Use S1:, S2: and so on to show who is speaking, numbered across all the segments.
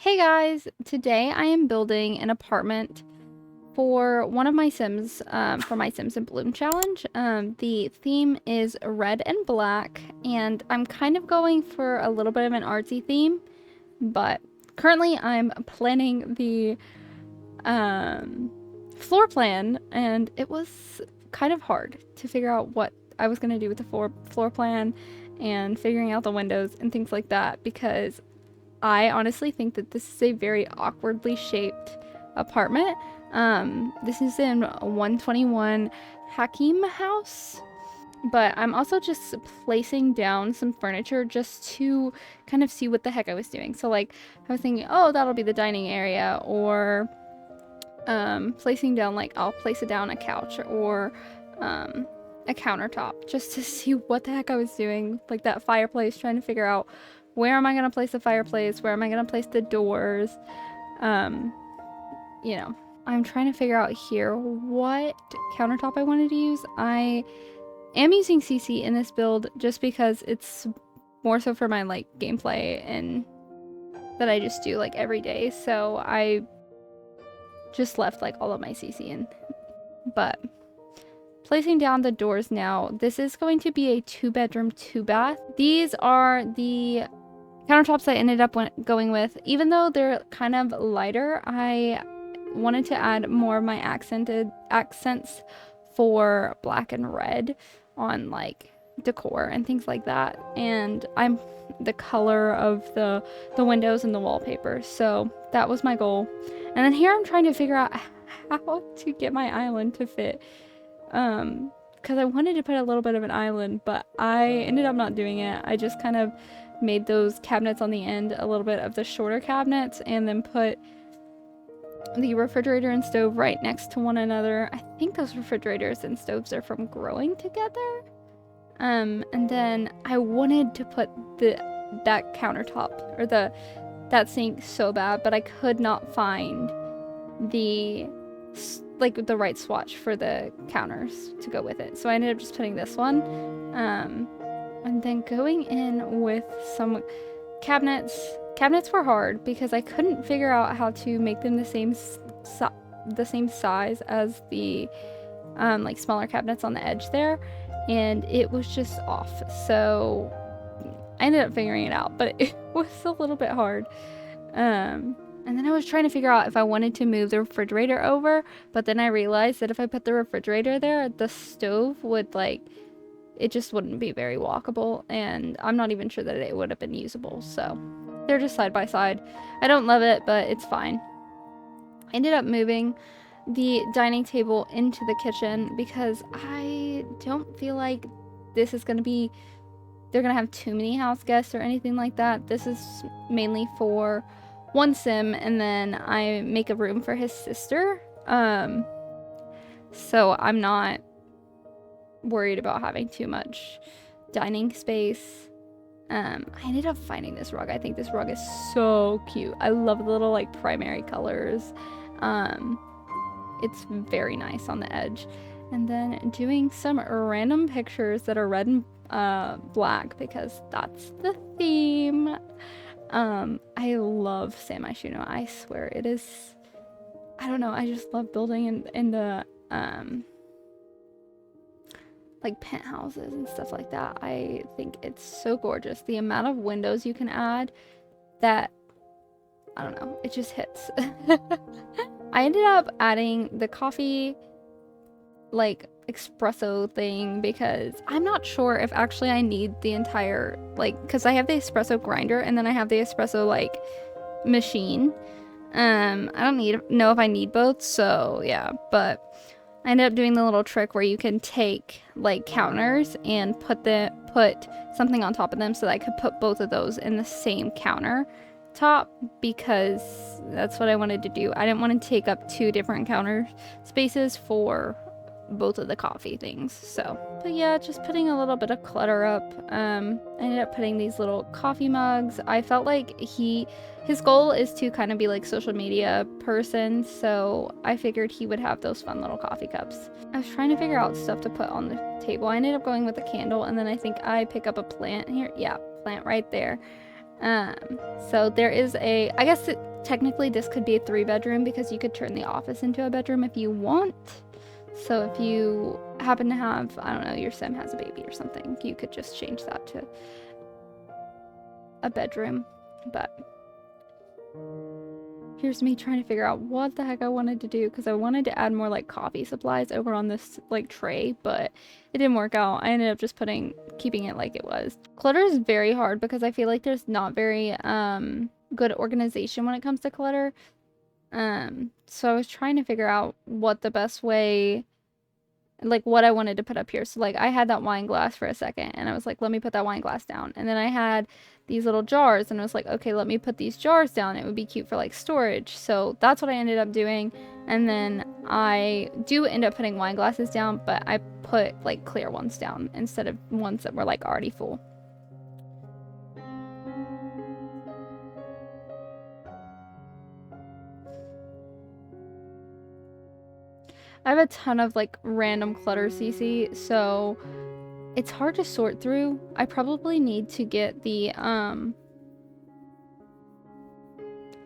S1: Hey guys, today I am building an apartment for one of my Sims, for my Sims in Bloom challenge. The theme is red and black, and I'm kind of going for a little bit of an artsy theme, but currently I'm planning the floor plan, and it was kind of hard to figure out what I was going to do with the floor plan and figuring out the windows and things like that because I honestly think that this is a very awkwardly shaped apartment. This is in 121 Hakim House, but I'm also just placing down some furniture just to kind of see what the heck I was doing. So like I was thinking, oh, that'll be the dining area, or placing down, like I'll place it down a couch or a countertop just to see what the heck I was doing, like that fireplace, trying to figure out where am I going to place the fireplace, where am I going to place the doors. You know, I'm trying to figure out here what countertop I wanted to use. I am using CC in this build just because it's more so for my like gameplay and that I just do like every day, so I just left like all of my CC in. But placing down the doors now, this is going to be a 2-bedroom, 2-bath. These are the countertops I ended up going with. Even though they're kind of lighter, I wanted to add more of my accents for black and red on like decor and things like that. And I'm the color of the windows and the wallpaper. So that was my goal. And then here I'm trying to figure out how to get my island to fit. Because I wanted to put a little bit of an island, but I ended up not doing it. I just kind of made those cabinets on the end a little bit of the shorter cabinets and then put the refrigerator and stove right next to one another. I think those refrigerators and stoves are from growing together. And then I wanted to put that countertop or that sink so bad, but I could not find the right swatch for the counters to go with it. So I ended up just putting this one. And then going in with some cabinets. Cabinets were hard because I couldn't figure out how to make them the same size as the like smaller cabinets on the edge there, and it was just off. So I ended up figuring it out, but it was a little bit hard. And then I was trying to figure out if I wanted to move the refrigerator over, but then I realized that if I put the refrigerator there, the stove would it just wouldn't be very walkable, and I'm not even sure that it would have been usable. So they're just side by side. I don't love it, but it's fine. I ended up moving the dining table into the kitchen because I don't feel like this is going to be, they're going to have too many house guests or anything like that. This is mainly for one Sim, and then I make a room for his sister. So I'm not worried about having too much dining space. I ended up finding this rug. I think this rug is so cute. I love the little like primary colors. It's very nice on the edge. And then doing some random pictures that are red and black because that's the theme. I love San Myshuno. I swear it is. I don't know. I just love building in the like penthouses and stuff like that. I think it's so gorgeous. The amount of windows you can add, that, I don't know, it just hits. I ended up adding the coffee like espresso thing because I'm not sure if actually I need the entire, like, because I have the espresso grinder and then I have the espresso like machine. I don't know if I need both, so yeah, but I ended up doing the little trick where you can take like counters and put something on top of them so that I could put both of those in the same counter top because that's what I wanted to do. I didn't want to take up 2 different counter spaces for both of the coffee things. So, but yeah, just putting a little bit of clutter up. I ended up putting these little coffee mugs. I felt like his goal is to kind of be like social media person, so I figured he would have those fun little coffee cups. I was trying to figure out stuff to put on the table. I ended up going with a candle, and then I think I pick up a plant here. Yeah, plant right there. So there is I guess technically this could be a 3-bedroom because you could turn the office into a bedroom if you want. So if you happen to have, I don't know, your sim has a baby or something, you could just change that to a bedroom. But here's me trying to figure out what the heck I wanted to do, because I wanted to add more like coffee supplies over on this like tray, but it didn't work out. I ended up just keeping it like it was. Clutter is very hard because I feel like there's not very good organization when it comes to clutter. So I was trying to figure out what the best way, like what I wanted to put up here. So like I had that wine glass for a second and I was like, let me put that wine glass down. And then I had these little jars and I was like, okay, let me put these jars down. It would be cute for like storage. So that's what I ended up doing. And then I do end up putting wine glasses down, but I put like clear ones down instead of ones that were like already full. I have a ton of like random clutter, CC, so it's hard to sort through. I probably need to get the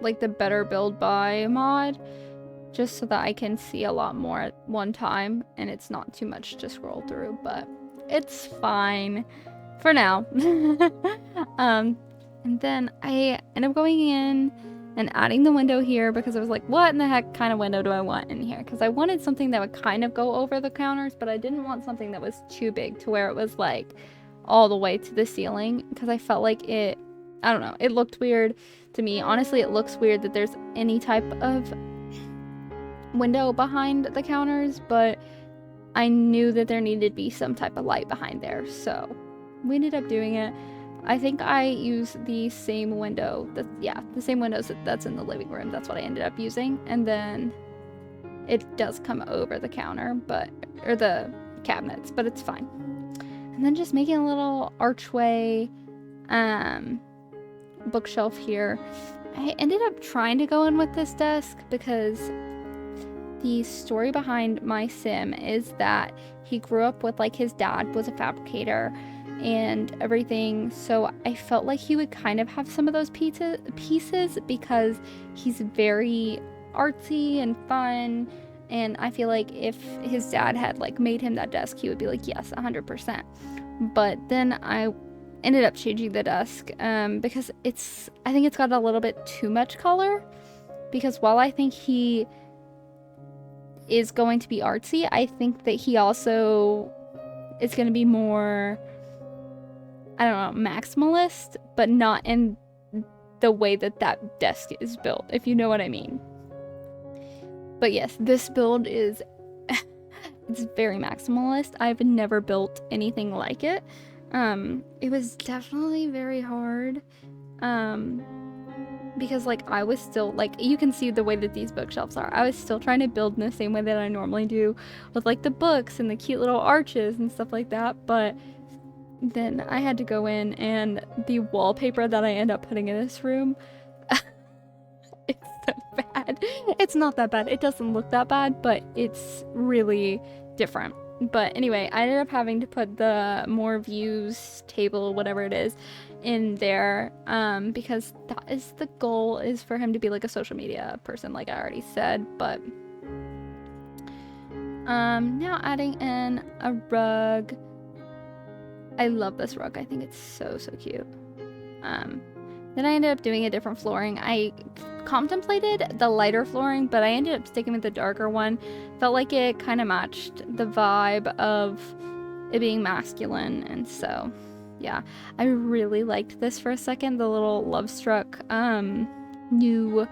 S1: like the better build by mod, just so that I can see a lot more at one time and it's not too much to scroll through, but it's fine for now. And then I end up going in and adding the window here because I was like, what in the heck kind of window do I want in here? Because I wanted something that would kind of go over the counters, but I didn't want something that was too big to where it was like all the way to the ceiling, because I felt like it, I don't know, it looked weird to me. Honestly, it looks weird that there's any type of window behind the counters, but I knew that there needed to be some type of light behind there, so we ended up doing it. I think I use the same window, the same windows that's in the living room. That's what I ended up using. And then it does come over the counter, or the cabinets, but it's fine. And then just making a little archway, bookshelf here. I ended up trying to go in with this desk because the story behind my sim is that he grew up with like his dad was a fabricator and everything, so I felt like he would kind of have some of those pieces because he's very artsy and fun, and I feel like if his dad had like made him that desk, he would be like, yes, 100%. But then I ended up changing the desk because I think it's got a little bit too much color, because while I think he is going to be artsy, I think that he also is going to be more, I don't know, maximalist, but not in the way that desk is built, if you know what I mean. But yes, this build is it's very maximalist. I've never built anything like it. It was definitely very hard because like I was still, like, you can see the way that these bookshelves are. I was still trying to build in the same way that I normally do with like the books and the cute little arches and stuff like that, but then I had to go in, and the wallpaper that I end up putting in this room, it's so bad. It's not that bad. It doesn't look that bad, but it's really different. But anyway, I ended up having to put the more views table, whatever it is, in there because that is the goal, is for him to be like a social media person, like I already said. But now adding in a rug. I love this rug. I think it's so cute. Then I ended up doing a different flooring. I contemplated the lighter flooring, but I ended up sticking with the darker one. Felt like it kind of matched the vibe of it being masculine, and so yeah, I really liked this for a second. The little Love Struck new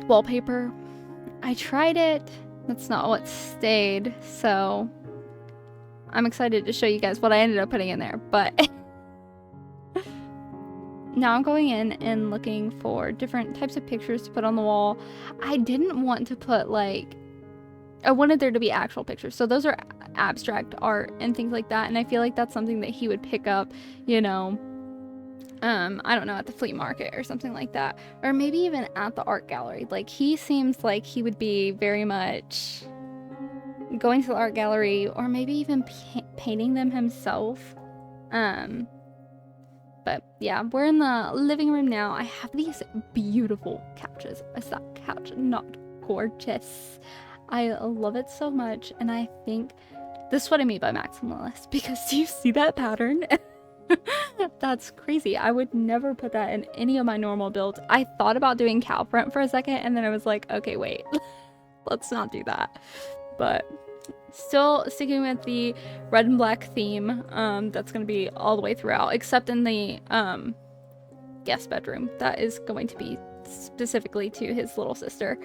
S1: wallpaper. I tried it. That's not what stayed, so I'm excited to show you guys what I ended up putting in there, but now I'm going in and looking for different types of pictures to put on the wall. I didn't want to put like, I wanted there to be actual pictures. So those are abstract art and things like that. And I feel like that's something that he would pick up, you know, I don't know, at the flea market or something like that. Or maybe even at the art gallery. Like, he seems like he would be very much going to the art but maybe even painting them himself. But But yeah, we're in the living room now. I have these beautiful couches. Is that couch not gorgeous? I love it so much, and I think this is what I mean by maximalist, because do you see that pattern? That's crazy. I would never put that in any of my normal builds. I thought about doing cow print for a second, and then I was like, okay, wait, let's not do that. But still sticking with the red and black theme. That's going to be all the way throughout, except in the guest bedroom. That is going to be specifically to his little sister.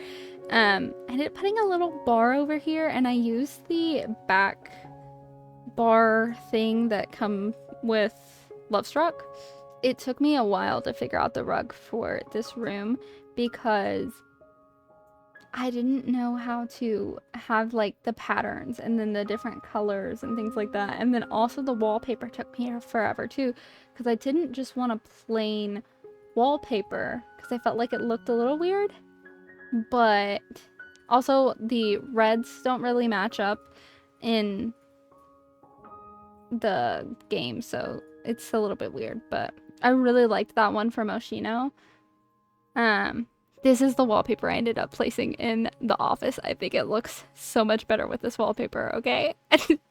S1: I ended up putting a little bar over here, and I used the back bar thing that come with Lovestruck. It took me a while to figure out the rug for this room because I didn't know how to have like the patterns and then the different colors and things like that. And then also the wallpaper took me forever too, because I didn't just want a plain wallpaper because I felt like it looked a little weird. But also the reds don't really match up in the game, so it's a little bit weird. But I really liked that one from Oshino. This is the wallpaper I ended up placing in the office. I think it looks so much better with this wallpaper, okay?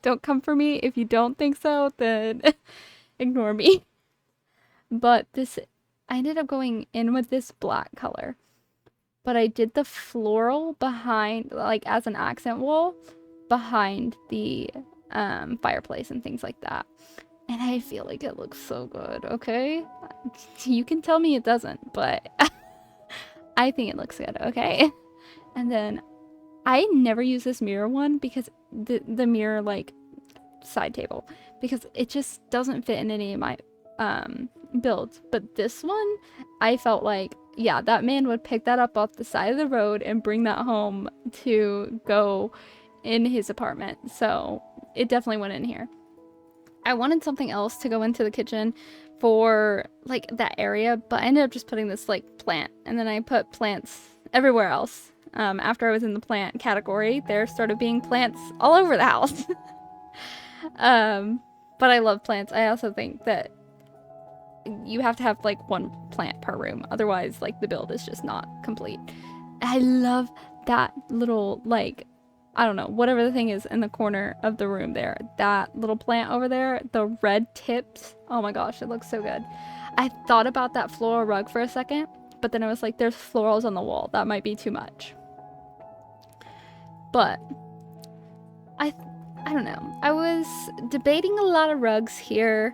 S1: Don't come for me. If you don't think so, then ignore me. But this, I ended up going in with this black color. But I did the floral behind, like as an accent wall, behind the fireplace and things like that. And I feel like it looks so good, okay? You can tell me it doesn't, but I think it looks good, okay? And then I never use this mirror one because the mirror like side table, because it just doesn't fit in any of my builds. But this one, I felt like, yeah, that man would pick that up off the side of the road and bring that home to go in his apartment. So it definitely went in here. I wanted something else to go into the kitchen for like that area, but I ended up just putting this like plant, and then I put plants everywhere else. After I was in the plant category, there started being plants all over the house. But I love plants. I also think that you have to have like one plant per room, otherwise like the build is just not complete. I love that little like, I don't know, whatever the thing is in the corner of the room there. That little plant over there, the red tips. Oh my gosh, it looks so good. I thought about that floral rug for a second, but then I was like, there's florals on the wall. That might be too much. But I don't know. I was debating a lot of rugs here.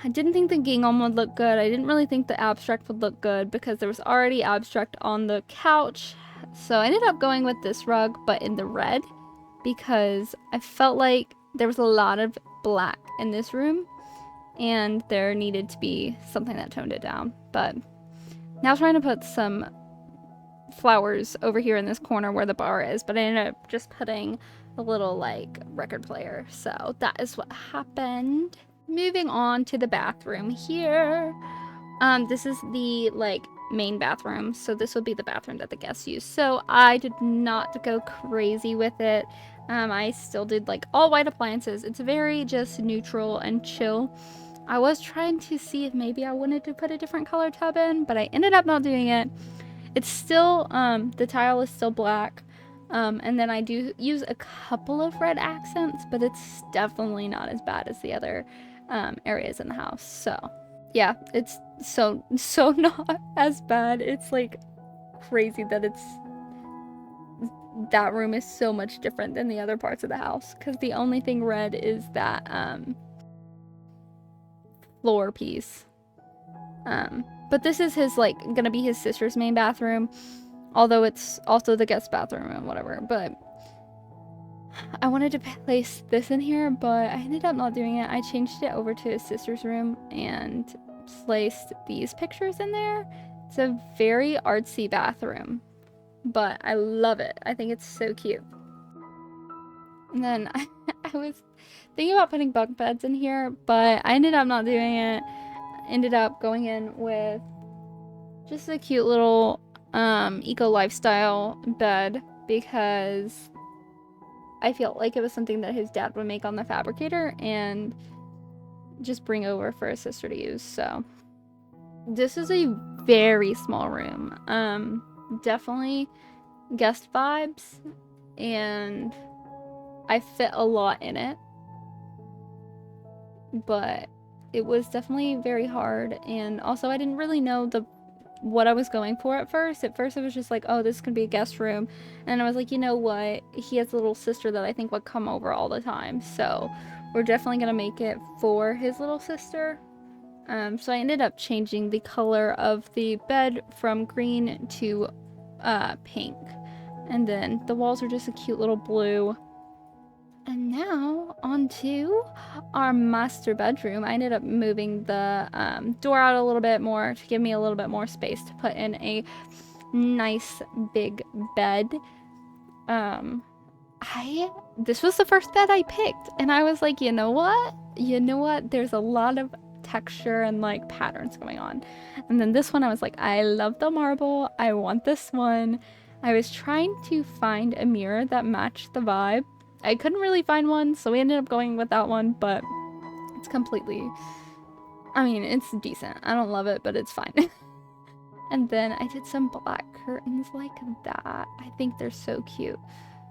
S1: I didn't think the gingham would look good. I didn't really think the abstract would look good because there was already abstract on the couch. So I ended up going with this rug, but in the red, because I felt like there was a lot of black in this room and there needed to be something that toned it down. But now I'm trying to put some flowers over here in this corner where the bar is, but I ended up just putting a little like record player. So that is what happened. Moving on to the bathroom here. This is the like main bathroom, so this would be the bathroom that the guests use. So I did not go crazy with it. I still did like all white appliances. It's very just neutral and chill. I was trying to see if maybe I wanted to put a different color tub in, but I ended up not doing it. It's still the tile is still black, and then I do use a couple of red accents, but it's definitely not as bad as the other areas in the house. So yeah, it's so not as bad. It's like crazy that that room is so much different than the other parts of the house, because the only thing red is that floor piece. But this is his like gonna be his sister's main bathroom, although it's also the guest bathroom and whatever. But I wanted to place this in here, but I ended up not doing it. I changed it over to his sister's room and placed these pictures in there. It's a very artsy bathroom, but I love it. I think it's so cute. And then I was thinking about putting bunk beds in here, but I ended up not doing it. Ended up going in with just a cute little eco lifestyle bed, because I felt like it was something that his dad would make on the fabricator, and just bring over for his sister to use. So this is a very small room. Definitely guest vibes, and I fit a lot in it, but it was definitely very hard. And also I didn't really know what I was going for at first. At first I was just like, oh, this could be a guest room, and I was like, you know what, he has a little sister that I think would come over all the time, so we're definitely gonna make it for his little sister. So I ended up changing the color of the bed from green to pink, and then the walls are just a cute little blue. And now onto our master bedroom. I ended up moving the door out a little bit more to give me a little bit more space to put in a nice big bed. This was the first bed I picked, and I was like, you know what? There's a lot of texture and like patterns going on. And then this one, I was like, I love the marble. I want this one. I was trying to find a mirror that matched the vibe. I couldn't really find one, so we ended up going with that one, but it's completely, I mean, it's decent. I don't love it, but it's fine. And then I did some black curtains like that. I think they're so cute.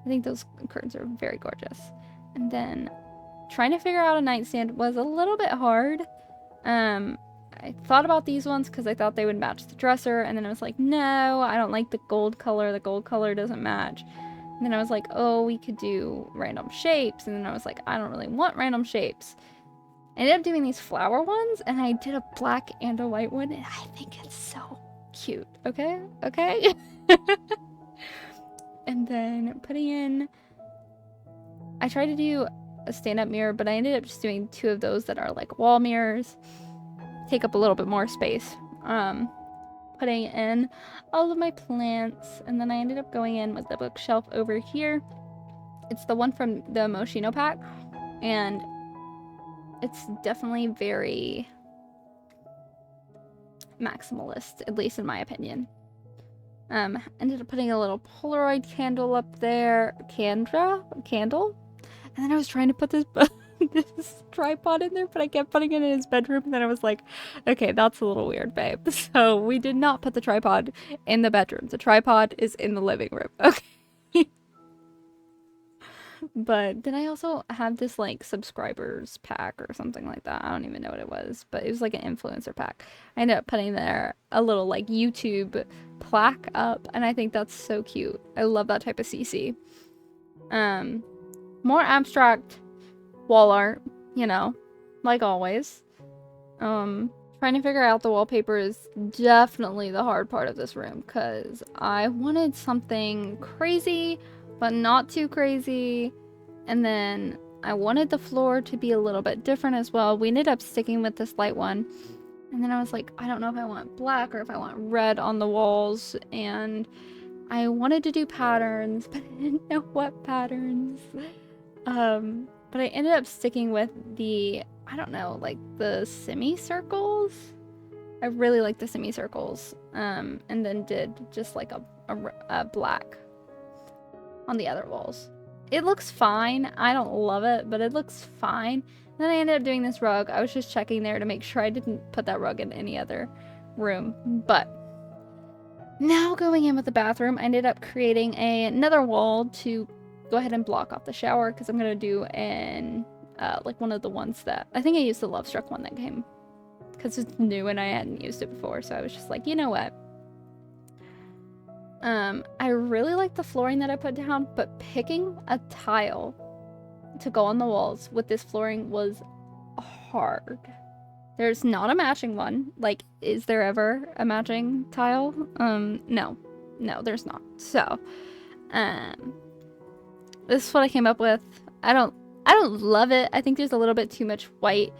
S1: I think those curtains are very gorgeous. And then trying to figure out a nightstand was a little bit hard. I thought about these ones because I thought they would match the dresser, and then I was like, no, I don't like the gold color. The gold color doesn't match. And then I was like, oh, we could do random shapes. And then I was like, I don't really want random shapes. I ended up doing these flower ones, and I did a black and a white one, and I think it's so cute. Okay? Okay? And then putting in, I tried to do a stand-up mirror, but I ended up just doing 2 of those that are like wall mirrors. Take up a little bit more space. Putting in all of my plants, and then I ended up going in with the bookshelf over here. It's the one from the Moschino pack, and it's definitely very maximalist, at least in my opinion. Ended up putting a little Polaroid candle up there, candle, and then I was trying to put this this tripod in there, but I kept putting it in his bedroom, and then I was like, okay, that's a little weird, babe. So we did not put the tripod in the bedroom. The tripod is in the living room. Okay. But then I also have this like subscribers pack or something like that. I don't even know what it was, but it was like an influencer pack. I ended up putting there a little like YouTube plaque up, and I think that's so cute. I love that type of CC. More abstract wall art, you know, like always. Trying to figure out the wallpaper is definitely the hard part of this room, because I wanted something crazy but not too crazy, and then I wanted the floor to be a little bit different as well. We ended up sticking with this light one, and then I was like, I don't know if I want black or if I want red on the walls, and I wanted to do patterns, but I didn't know what patterns. But I ended up sticking with the, I don't know, like the semicircles. I really like the semicircles. And then did just like a black on the other walls. It looks fine. I don't love it, but it looks fine. Then I ended up doing this rug. I was just checking there to make sure I didn't put that rug in any other room. But now going in with the bathroom, I ended up creating another wall to go ahead and block off the shower, because I'm gonna do an like one of the ones that I think I used, the Love Struck one that came, because it's new and I hadn't used it before. So I was just like, you know what? I really like the flooring that I put down, but picking a tile to go on the walls with this flooring was hard. There's not a matching one. Like, is there ever a matching tile? No, there's not. So, this is what I came up with. I don't love it. I think there's a little bit too much white,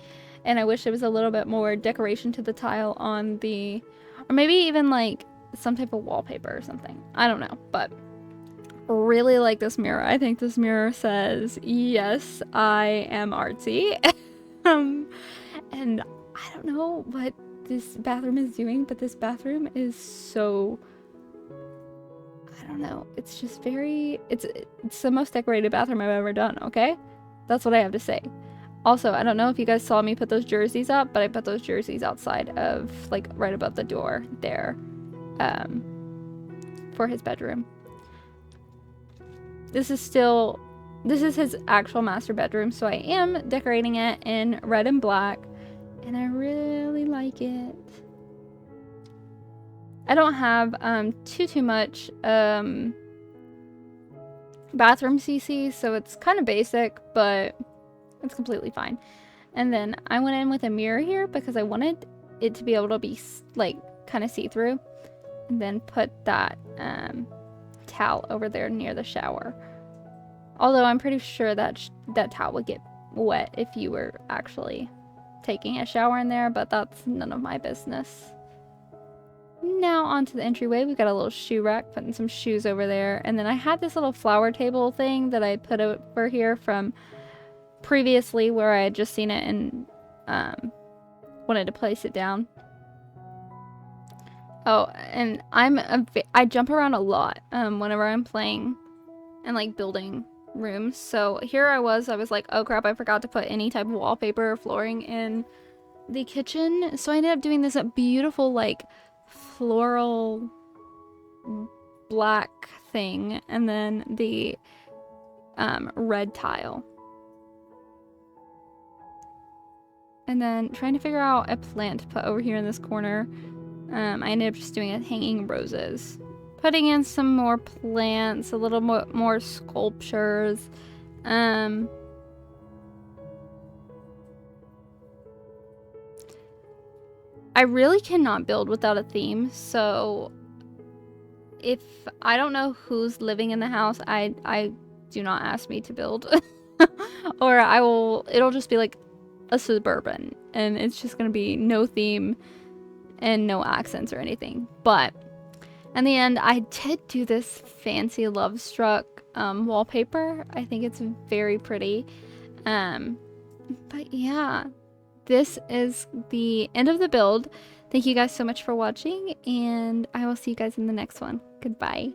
S1: and I wish there was a little bit more decoration to the tile on the, or maybe even like some type of wallpaper or something. I don't know, but really like this mirror. I think this mirror says, yes, I am artsy. And I don't know what this bathroom is doing, but this bathroom is so, I don't know. It's just very, it's the most decorated bathroom I've ever done, okay? That's what I have to say. Also, I don't know if you guys saw me put those jerseys up, but I put those jerseys outside of, like, right above the door there, for his bedroom. This is his actual master bedroom, so I am decorating it in red and black, and I really like it. I don't have too much bathroom CC, so it's kind of basic, but it's completely fine. And then I went in with a mirror here because I wanted it to be able to be like kind of see-through, and then put that towel over there near the shower. Although I'm pretty sure that that towel would get wet if you were actually taking a shower in there, but that's none of my business. Now onto the entryway. We've got a little shoe rack, putting some shoes over there. And then I had this little flower table thing that I put over here from previously, where I had just seen it and wanted to place it down. Oh, and I jump around a lot whenever I'm playing and like building rooms. So here I was like, oh crap, I forgot to put any type of wallpaper or flooring in the kitchen. So I ended up doing this beautiful like floral black thing, and then the red tile. And then trying to figure out a plant to put over here in this corner. I ended up just doing it hanging roses. Putting in some more plants, a little more sculptures. I really cannot build without a theme, so if I don't know who's living in the house, I do not ask me to build. Or it'll just be like a suburban, and it's just gonna be no theme and no accents or anything. But in the end, I did do this fancy Love Struck wallpaper. I think it's very pretty. But yeah, this is the end of the build. Thank you guys so much for watching, and I will see you guys in the next one. Goodbye.